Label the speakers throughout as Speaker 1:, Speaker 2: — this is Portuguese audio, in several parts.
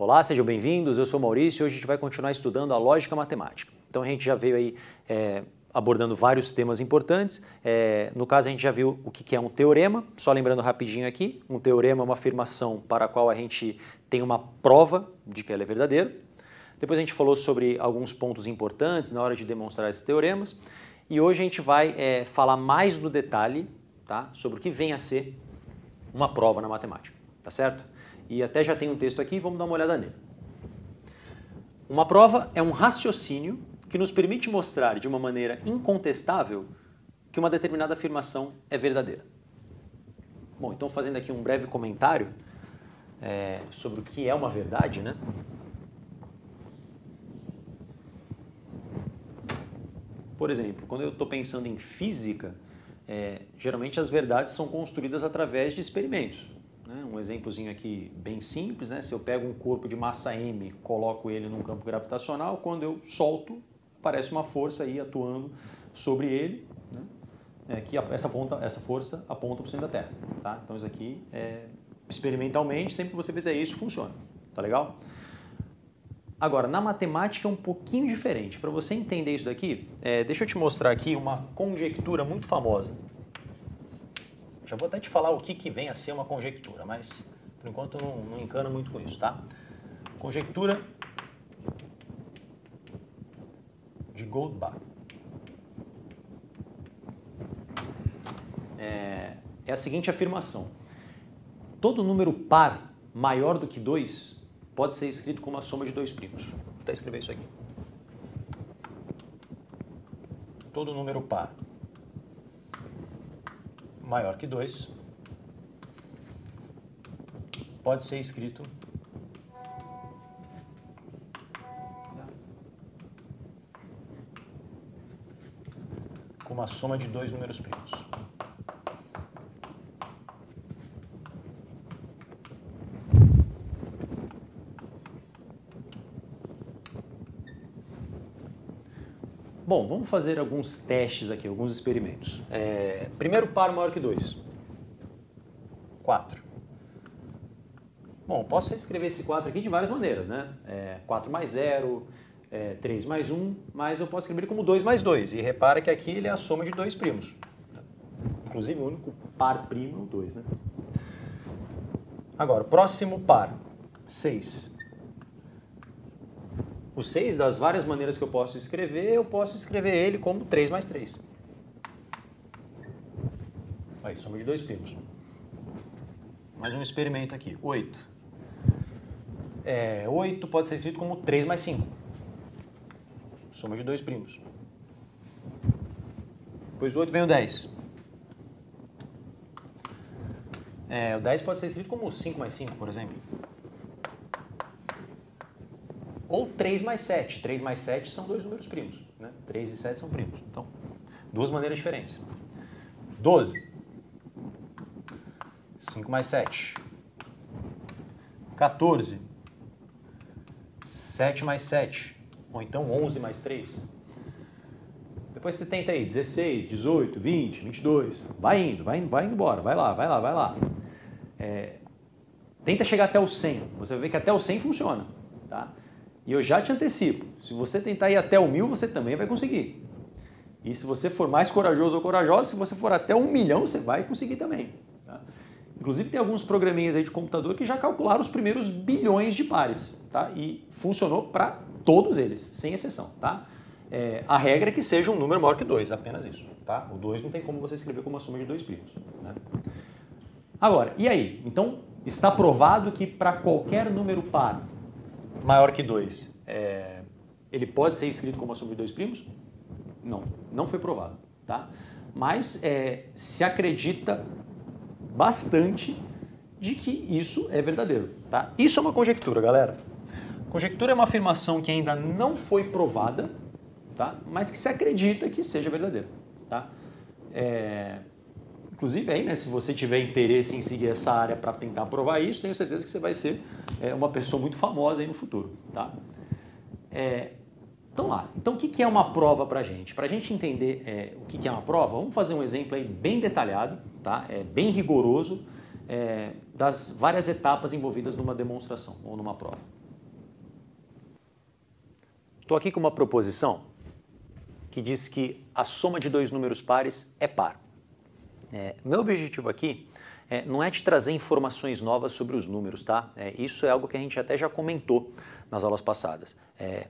Speaker 1: Olá, sejam bem-vindos, eu sou o Maurício e hoje a gente vai continuar estudando a lógica matemática. Então a gente já veio aí abordando vários temas importantes. No caso a gente já viu o que é um teorema, só lembrando rapidinho aqui, um teorema é uma afirmação para a qual a gente tem uma prova de que ela é verdadeira. Depois a gente falou sobre alguns pontos importantes na hora de demonstrar esses teoremas e hoje a gente vai falar mais no detalhe, tá, sobre o que vem a ser uma prova na matemática, tá certo? E até já tem um texto aqui, vamos dar uma olhada nele. Uma prova é um raciocínio que nos permite mostrar de uma maneira incontestável que uma determinada afirmação é verdadeira. Bom, então fazendo aqui um breve comentário sobre o que é uma verdade, né? Por exemplo, quando eu estou pensando em física, geralmente as verdades são construídas através de experimentos. Um exemplozinho aqui bem simples, né? Se eu pego um corpo de massa m, coloco ele num campo gravitacional, quando eu solto, aparece uma força aí atuando sobre ele, né? Que essa força aponta para o centro da Terra. Tá? Então isso aqui, experimentalmente, sempre que você fizer isso, funciona. Tá legal? Agora, na matemática é um pouquinho diferente. Para você entender isso daqui, deixa eu te mostrar aqui uma conjectura muito famosa. Já vou até te falar o que vem a ser uma conjectura, mas por enquanto não encana muito com isso, tá? Conjectura de Goldbach. É a seguinte afirmação. Todo número par maior do que 2 pode ser escrito como a soma de dois primos. Vou até escrever isso aqui. Todo número par maior que 2 pode ser escrito como a soma de dois números primos. Bom, vamos fazer alguns testes aqui, alguns experimentos. Primeiro par maior que 2. 4. Bom, posso escrever esse 4 aqui de várias maneiras, né? 4 mais 0, 3 mais 1, mas eu posso escrever como 2 mais 2. E repara que aqui ele é a soma de dois primos. Inclusive o único par primo é o 2, né? Agora, próximo par, 6. O 6, das várias maneiras que eu posso escrever ele como 3 mais 3. Aí, soma de dois primos. Mais um experimento aqui. 8. 8 pode ser escrito como 3 mais 5. Soma de dois primos. Depois do 8 vem o 10. O 10 pode ser escrito como 5 mais 5, por exemplo. Ou 3 mais 7. 3 mais 7 são dois números primos. Né? 3 e 7 são primos. Então, duas maneiras diferentes. 12. 5 mais 7. 14. 7 mais 7. Ou então 11 mais 3. Depois você tenta aí 16, 18, 20, 22. Vai indo embora. Vai lá. Tenta chegar até o 100. Você vai ver que até o 100 funciona. Tá? E eu já te antecipo, se você tentar ir até o 1000, você também vai conseguir. E se você for mais corajoso ou corajosa, se você for até 1 milhão, você vai conseguir também. Tá? Inclusive tem alguns programinhas aí de computador que já calcularam os primeiros bilhões de pares. Tá? E funcionou para todos eles, sem exceção. Tá? A regra é que seja um número maior que 2, apenas isso. Tá? O 2 não tem como você escrever como uma soma de dois primos. Né? Agora, e aí? Então, está provado que para qualquer número par maior que 2, ele pode ser escrito como a soma de dois primos? Não foi provado. Tá? Mas se acredita bastante de que isso é verdadeiro. Tá? Isso é uma conjectura, galera. Conjectura é uma afirmação que ainda não foi provada, tá? Mas que se acredita que seja verdadeira. Tá? Inclusive, aí, né, se você tiver interesse em seguir essa área para tentar provar isso, tenho certeza que você vai ser uma pessoa muito famosa aí no futuro. Tá? Então lá, o que é uma prova para a gente? Para a gente entender o que é uma prova, vamos fazer um exemplo aí bem detalhado, tá? Bem rigoroso, das várias etapas envolvidas numa demonstração ou numa prova. Estou aqui com uma proposição que diz que a soma de dois números pares é par. Meu objetivo aqui não é te trazer informações novas sobre os números, tá? Isso é algo que a gente até já comentou nas aulas passadas.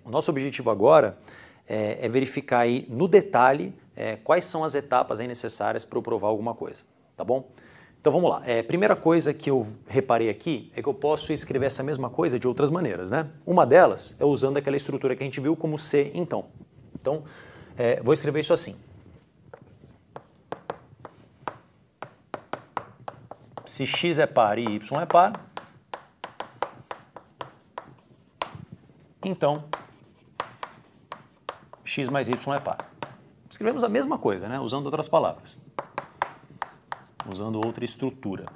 Speaker 1: O nosso objetivo agora é verificar aí no detalhe quais são as etapas aí necessárias para eu provar alguma coisa, tá bom? Então vamos lá. Primeira coisa que eu reparei aqui é que eu posso escrever essa mesma coisa de outras maneiras, né? Uma delas é usando aquela estrutura que a gente viu como C, então. Então, vou escrever isso assim. Se x é par e y é par, então x mais y é par. Escrevemos a mesma coisa, né? Usando outras palavras. Usando outra estrutura.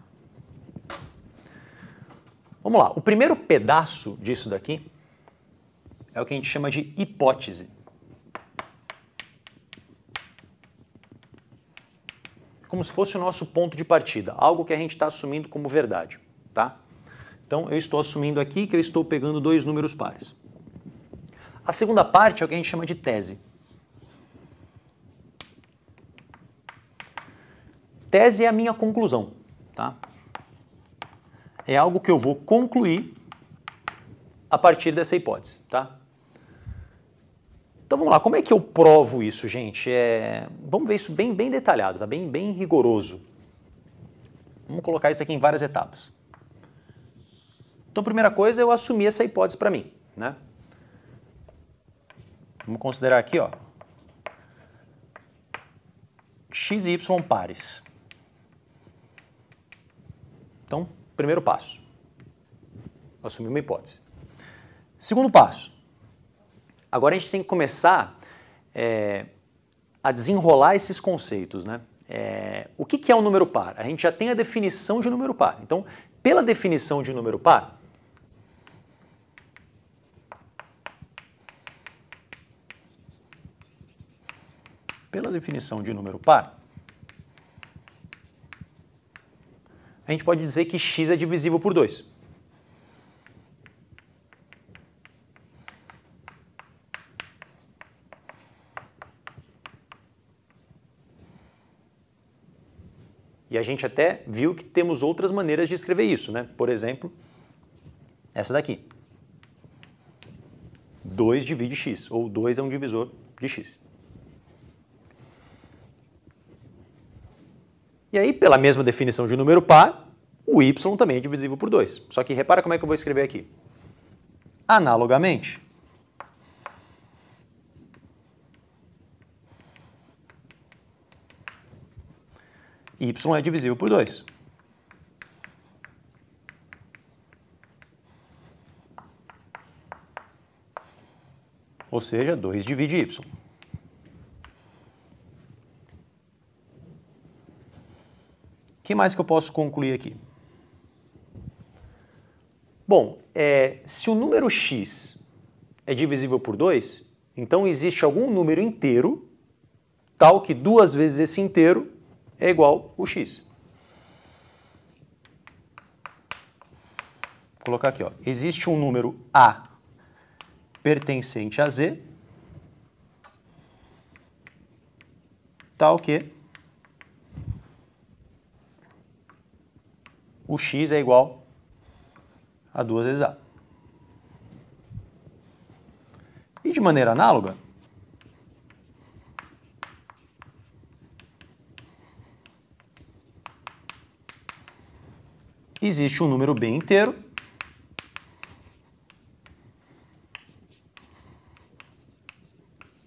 Speaker 1: Vamos lá. O primeiro pedaço disso daqui é o que a gente chama de hipótese. Como se fosse o nosso ponto de partida, algo que a gente está assumindo como verdade, tá? Então, eu estou assumindo aqui que eu estou pegando dois números pares. A segunda parte é o que a gente chama de tese. Tese é a minha conclusão, tá? É algo que eu vou concluir a partir dessa hipótese, tá? Então vamos lá, como é que eu provo isso, gente? Vamos ver isso bem detalhado, tá? Bem rigoroso. Vamos colocar isso aqui em várias etapas. Então a primeira coisa é eu assumir essa hipótese para mim, né? Vamos considerar aqui, ó, x e y pares. Então, primeiro passo, assumir uma hipótese. Segundo passo, agora a gente tem que começar a desenrolar esses conceitos, né? O que é um número par? A gente já tem a definição de número par. Então, pela definição de número par, a gente pode dizer que x é divisível por 2. E a gente até viu que temos outras maneiras de escrever isso, né? Por exemplo, essa daqui. 2 divide x, ou 2 é um divisor de x. E aí, pela mesma definição de número par, o y também é divisível por 2. Só que repara como é que eu vou escrever aqui. Analogamente, y é divisível por 2. Ou seja, 2 divide y. O que mais que eu posso concluir aqui? Bom, se o número x é divisível por 2, então existe algum número inteiro, tal que 2 vezes esse inteiro é igual ao x. Vou colocar aqui, ó. Existe um número A pertencente a Z, tal que o x é igual a 2 vezes A. E de maneira análoga, existe um número B inteiro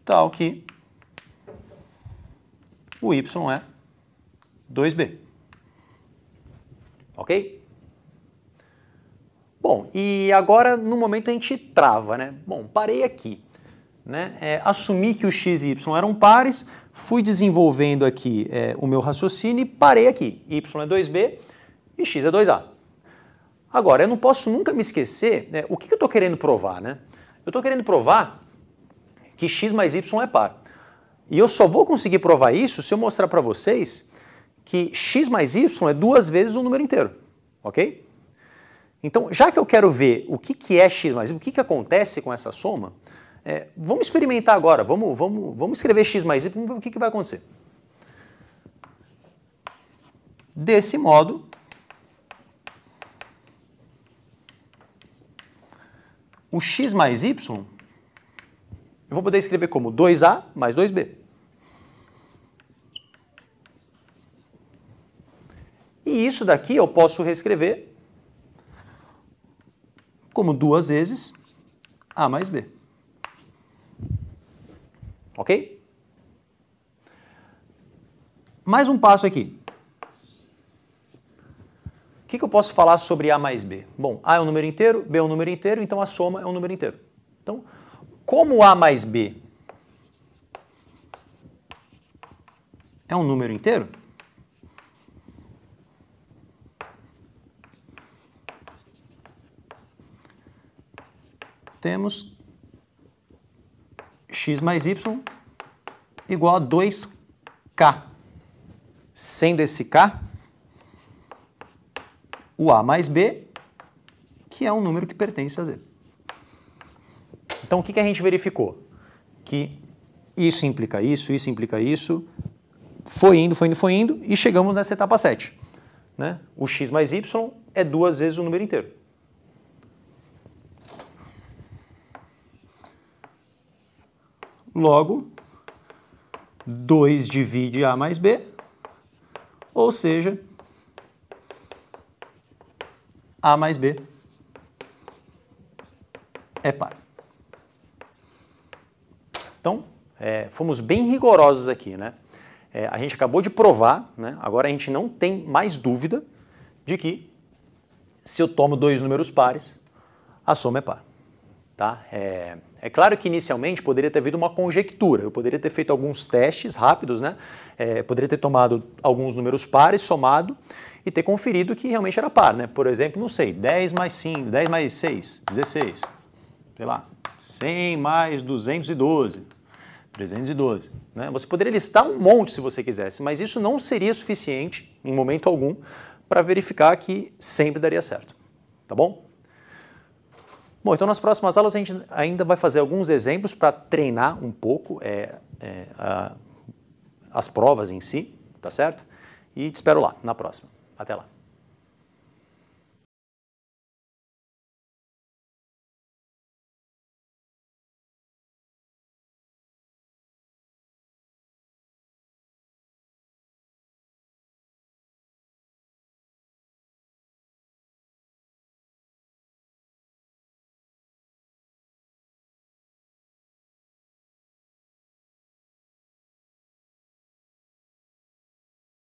Speaker 1: tal que o y é 2b. Ok? Bom, e agora no momento a gente trava, né? Bom, parei aqui, né? Assumi que o x e y eram pares, fui desenvolvendo aqui o meu raciocínio e parei aqui. Y é 2b e x é 2a. Agora, eu não posso nunca me esquecer, o que eu estou querendo provar, né? Eu estou querendo provar que x mais y é par. E eu só vou conseguir provar isso se eu mostrar para vocês que x mais y é 2 vezes um número inteiro, ok? Então, já que eu quero ver o que é x mais y, o que acontece com essa soma, Vamos experimentar agora, vamos escrever x mais y, vamos ver o que vai acontecer. Desse modo, o x mais y, eu vou poder escrever como 2a mais 2b. E isso daqui eu posso reescrever como 2 vezes a mais b. Ok? Mais um passo aqui. O que eu posso falar sobre a mais b? Bom, a é um número inteiro, b é um número inteiro, então a soma é um número inteiro. Então, como a mais b é um número inteiro, temos x mais y igual a 2k. Sendo esse k o a mais b, que é um número que pertence a z. Então, o que a gente verificou? Que isso implica isso, isso implica isso, foi indo, e chegamos nessa etapa 7. Né? O x mais y é 2 vezes o número inteiro. Logo, 2 divide a mais b, ou seja, a mais b é par. Então, fomos bem rigorosos aqui, né? A gente acabou de provar, né? Agora a gente não tem mais dúvida de que se eu tomo 2 números pares, a soma é par. Tá? É claro que inicialmente poderia ter havido uma conjectura, eu poderia ter feito alguns testes rápidos, né? Poderia ter tomado alguns números pares, somado e ter conferido que realmente era par, né? Por exemplo, não sei, 10 mais 5, 10 mais 6, 16, sei lá, 100 mais 212, 312. Né? Você poderia listar um monte se você quisesse, mas isso não seria suficiente, em momento algum, para verificar que sempre daria certo. Tá bom? Bom, então nas próximas aulas a gente ainda vai fazer alguns exemplos para treinar um pouco as provas em si, tá certo? E te espero lá, na próxima. Até lá.